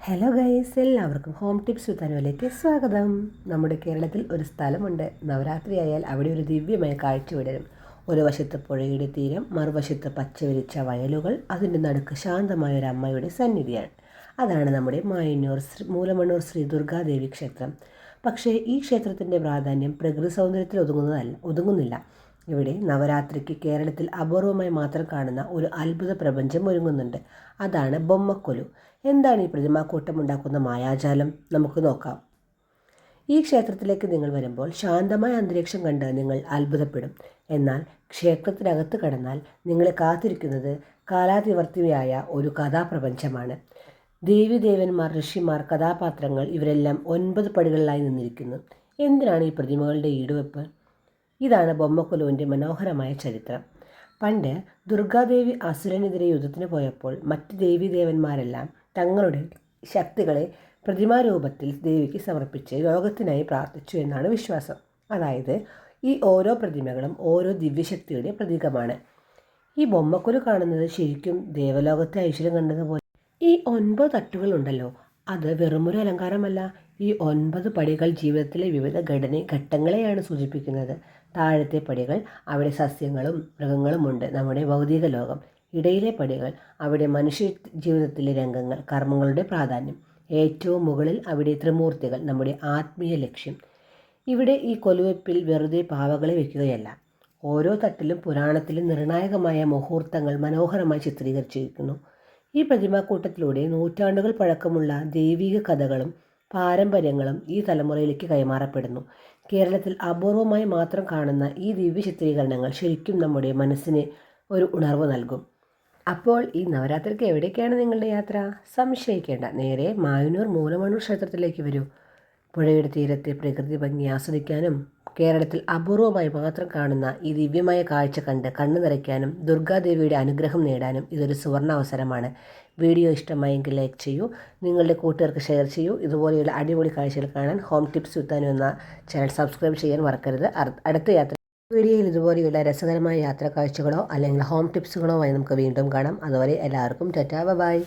Hello guys, എല്ലാവർക്കും home tips വിത്ത് അനുവിലേക്ക് സ്വാഗതം. നമ്മുടെ കേരളത്തിൽ ഒരു സ്ഥലമുണ്ട്. നവരാത്രി ആയാൽ അവിടെ ഒരു ദിവ്യമായ കാഴ്ച വിടരും. ഒരു വശത്ത് പുഴയുടെ തീരം, മറുവശത്ത് പച്ച വിരിച്ച വയലുകൾ, അതിൻ്റെ നടുക്ക് ശാന്തമായ ഒരു അമ്മയുടെ സന്നിധിയാണ്. അതാണ് നമ്മുടെ മൂലമണ്ണൂർ ശ്രീ ദുർഗാദേവി ക്ഷേത്രം. പക്ഷേ ഈ ക്ഷേത്രത്തിൻ്റെ പ്രാധാന്യം പ്രകൃതി സൗന്ദര്യത്തിൽ ഒതുങ്ങുന്നില്ല. ഇവിടെ നവരാത്രിക്ക് കേരളത്തിൽ അപൂർവമായി മാത്രം കാണുന്ന ഒരു അത്ഭുത പ്രപഞ്ചം ഒരുങ്ങുന്നുണ്ട്. അതാണ് ബൊമ്മക്കൊലു. എന്താണ് ഈ പ്രതിമാക്കൂട്ടം ഉണ്ടാക്കുന്ന മായാജാലം? നമുക്ക് നോക്കാം. ഈ ക്ഷേത്രത്തിലേക്ക് നിങ്ങൾ വരുമ്പോൾ ശാന്തമായ അന്തരീക്ഷം കണ്ട് നിങ്ങൾ അത്ഭുതപ്പെടും. എന്നാൽ ക്ഷേത്രത്തിനകത്ത് കടന്നാൽ നിങ്ങളെ കാത്തിരിക്കുന്നത് കാലാതിവർത്തിയായ ഒരു കഥാപ്രപഞ്ചമാണ്. ദേവീദേവന്മാർ, ഋഷിമാർ, കഥാപാത്രങ്ങൾ ഇവരെല്ലാം 9 പടികളിലായി നിന്നിരിക്കുന്നു. എന്തിനാണ് ഈ പ്രതിമകളുടെ ഈടുവെപ്പ്? ഇതാണ് ബൊമ്മക്കൊലുവിൻ്റെ മനോഹരമായ ചരിത്രം. പണ്ട് ദുർഗാദേവി അസുരനെതിരെ യുദ്ധത്തിന് പോയപ്പോൾ മറ്റ് ദേവീദേവന്മാരെല്ലാം തങ്ങളുടെ ശക്തികളെ പ്രതിമാരൂപത്തിൽ ദേവിക്ക് സമർപ്പിച്ച് രോഗത്തിനായി പ്രാർത്ഥിച്ചു എന്നാണ് വിശ്വാസം. അതായത് ഈ ഓരോ പ്രതിമകളും ഓരോ ദിവ്യശക്തിയുടെ പ്രതീകമാണ്. ഈ ബൊമ്മക്കൊലു കാണുന്നത് ശരിക്കും ദേവലോകത്തെ ഐശ്വര്യം കണ്ടതുപോലെ. ഈ 9 തട്ടുകളുണ്ടല്ലോ, അത് വെറുമൊരു അലങ്കാരമല്ല. ഈ 9 പടികൾ ജീവിതത്തിലെ വിവിധ ഘട്ടങ്ങളെയാണ് സൂചിപ്പിക്കുന്നത്. താഴത്തെ പടികൾ, അവിടെ സസ്യങ്ങളും മൃഗങ്ങളുമുണ്ട്, നമ്മുടെ ഭൗതിക ലോകം. ഇടയിലെ പടികൾ, അവിടെ മനുഷ്യ ജീവിതത്തിലെ രംഗങ്ങൾ, കർമ്മങ്ങളുടെ പ്രാധാന്യം. ഏറ്റവും മുകളിൽ അവിടെ ത്രിമൂർത്തികൾ, നമ്മുടെ ആത്മീയ ലക്ഷ്യം. ഇവിടെ ഈ കൊലുവെപ്പിൽ വെറുതെ പാവകളെ വയ്ക്കുകയല്ല. ഓരോ തട്ടിലും പുരാണത്തിലെ നിർണായകമായ മുഹൂർത്തങ്ങൾ മനോഹരമായി ചിത്രീകരിച്ചിരിക്കുന്നു. ഈ പ്രതിമാക്കൂട്ടത്തിലൂടെ നൂറ്റാണ്ടുകൾ പഴക്കമുള്ള ദൈവിക കഥകളും പാരമ്പര്യങ്ങളും ഈ തലമുറയിലേക്ക് കൈമാറപ്പെടുന്നു. കേരളത്തിൽ അപൂർവമായി മാത്രം കാണുന്ന ഈ ദിവ്യ ചിത്രീകരണങ്ങൾ ശരിക്കും നമ്മുടെ മനസ്സിന് ഒരു ഉണർവ് നൽകും. അപ്പോൾ ഈ നവരാത്രിക്ക് എവിടേക്കാണ് നിങ്ങളുടെ യാത്ര? സംശയിക്കേണ്ട, നേരെ മൂലമണ്ണൂർ ക്ഷേത്രത്തിലേക്ക് വരൂ. പുഴയുടെ തീരത്തെ പ്രകൃതി ഭംഗി ആസ്വദിക്കാനും കേരളത്തിൽ അപൂർവമായി മാത്രം കാണുന്ന ഈ ദിവ്യമായ കാഴ്ച കണ്ട് കണ്ണു നിറയ്ക്കാനും ദുർഗാദേവിയുടെ അനുഗ്രഹം നേടാനും ഇതൊരു സുവർണ അവസരമാണ്. വീഡിയോ ഇഷ്ടമായെങ്കിൽ ലൈക്ക് ചെയ്യൂ, നിങ്ങളുടെ കൂട്ടുകാർക്ക് ഷെയർ ചെയ്യൂ. ഇതുപോലെയുള്ള അടിപൊളി കാഴ്ചകൾ കാണാൻ ഹോം ടിപ്സ് വിത്ത് അനു എന്ന ചാനൽ സബ്സ്ക്രൈബ് ചെയ്യാൻ മറക്കരുത്. അടുത്ത വീഡിയോയിൽ ഇതുപോലെയുള്ള രസകരമായ യാത്രാ കാഴ്ചകളോ അല്ലെങ്കിൽ ഹോം ടിപ്സുകളോ ആയി നമുക്ക് വീണ്ടും കാണാം. അതുവരെ എല്ലാവർക്കും ടാറ്റാ, ബൈ.